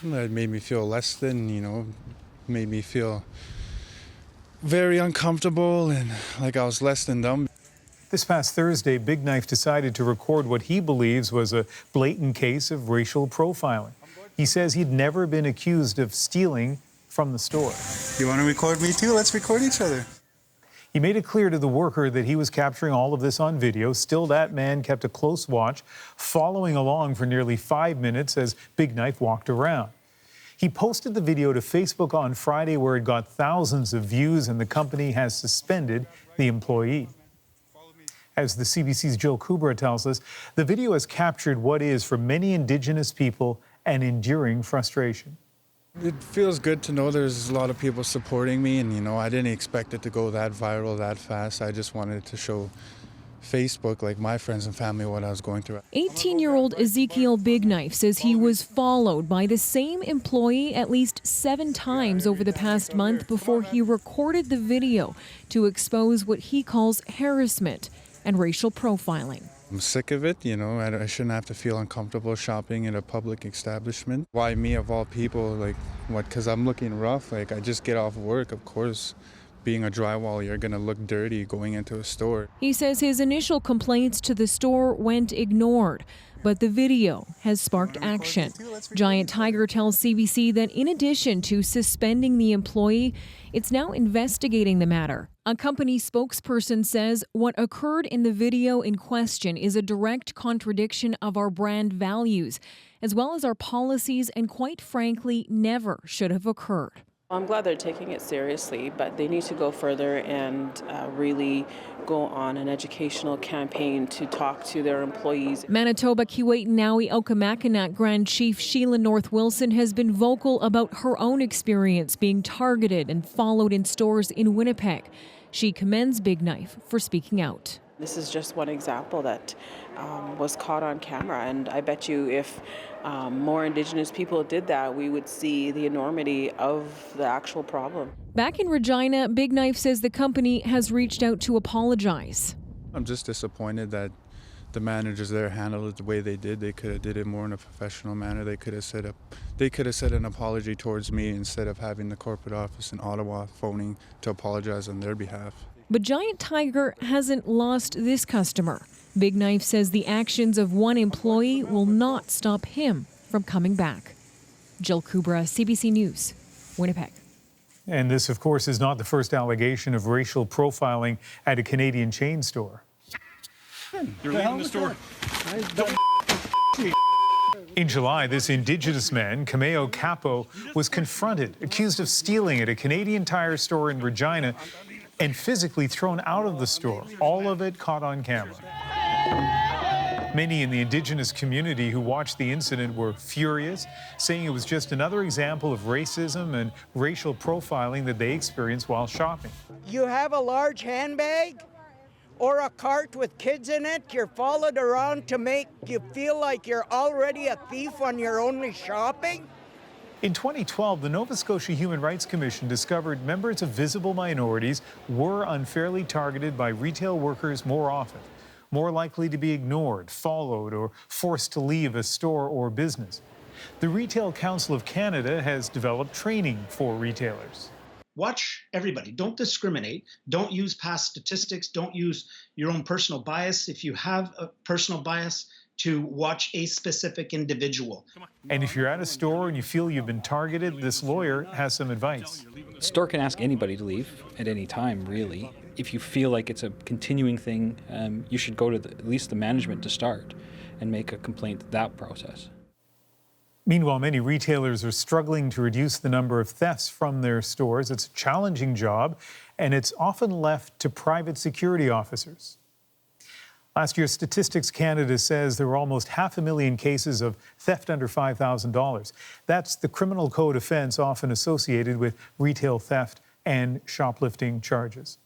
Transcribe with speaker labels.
Speaker 1: It made me feel less than, made me feel very uncomfortable and like I was less than them.
Speaker 2: This past Thursday, Big Knife decided to record what he believes was a blatant case of racial profiling. He says he'd never been accused of stealing from the store.
Speaker 1: You want to record me too? Let's record each other.
Speaker 2: He made it clear to the worker that he was capturing all of this on video. Still, that man kept a close watch, following along for nearly 5 minutes as Big Knife walked around. He posted the video to Facebook on Friday, where it got thousands of views, and the company has suspended the employee. As the CBC's Jill Kubra tells us, the video has captured what is, for many Indigenous people, an enduring frustration.
Speaker 1: It feels good to know there's a lot of people supporting me, and I didn't expect it to go that viral that fast. I just wanted to show Facebook, like my friends and family, what I was going through.
Speaker 3: 18-year-old Ezekiel Big Knife says he was followed by the same employee at least 7 times over the past month before he recorded the video to expose what he calls harassment and racial profiling.
Speaker 1: I'm sick of it, I shouldn't have to feel uncomfortable shopping in a public establishment. Why me of all people? Like, what, because I'm looking rough? Like, I just get off work, of course. Being a drywall, you're going to look dirty going into a store.
Speaker 3: He says his initial complaints to the store went ignored, but the video has sparked action. Giant Tiger tells CBC that in addition to suspending the employee, it's now investigating the matter. A company spokesperson says what occurred in the video in question is a direct contradiction of our brand values, as well as our policies, and quite frankly, never should have occurred.
Speaker 4: I'm glad they're taking it seriously, but they need to go further and really go on an educational campaign to talk to their employees.
Speaker 3: Manitoba Keewatin Okamakinak Grand Chief Sheila North Wilson has been vocal about her own experience being targeted and followed in stores in Winnipeg. She commends Big Knife for speaking out.
Speaker 4: This is just one example that was caught on camera, and I bet you if more Indigenous people did that, we would see the enormity of the actual problem.
Speaker 3: Back in Regina, Big Knife says the company has reached out to apologize.
Speaker 1: I'm just disappointed that the managers there handled it the way they did. They could have did it more in a professional manner. They could have said an apology towards me instead of having the corporate office in Ottawa phoning to apologize on their behalf.
Speaker 3: But Giant Tiger hasn't lost this customer. Big Knife says the actions of one employee will not stop him from coming back. Jill Kubra, CBC News, Winnipeg.
Speaker 2: And this, of course, is not the first allegation of racial profiling at a Canadian chain store.
Speaker 5: You're leaving the store.
Speaker 2: In July, this Indigenous man, Kameo Capo, was confronted, accused of stealing at a Canadian Tire store in Regina, and physically thrown out of the store. All of it caught on camera. Many in the Indigenous community who watched the incident were furious, saying it was just another example of racism and racial profiling that they experienced while shopping.
Speaker 6: You have a large handbag or a cart with kids in it, you're followed around to make you feel like you're already a thief when you're only shopping?
Speaker 2: In 2012, the Nova Scotia Human Rights Commission discovered members of visible minorities were unfairly targeted by retail workers more often, more likely to be ignored, followed, or forced to leave a store or business. The Retail Council of Canada has developed training for retailers.
Speaker 7: Watch everybody. Don't discriminate. Don't use past statistics. Don't use your own personal bias. If you have a personal bias, to watch a specific individual.
Speaker 2: And if you're at a store and you feel you've been targeted, this lawyer has some advice.
Speaker 8: The store can ask anybody to leave at any time, really. If you feel like it's a continuing thing, you should go to at least the management to start and make a complaint that process.
Speaker 2: Meanwhile, many retailers are struggling to reduce the number of thefts from their stores. It's a challenging job, and it's often left to private security officers. Last year, Statistics Canada says there were almost 500,000 cases of theft under $5,000. That's the criminal code offense often associated with retail theft and shoplifting charges.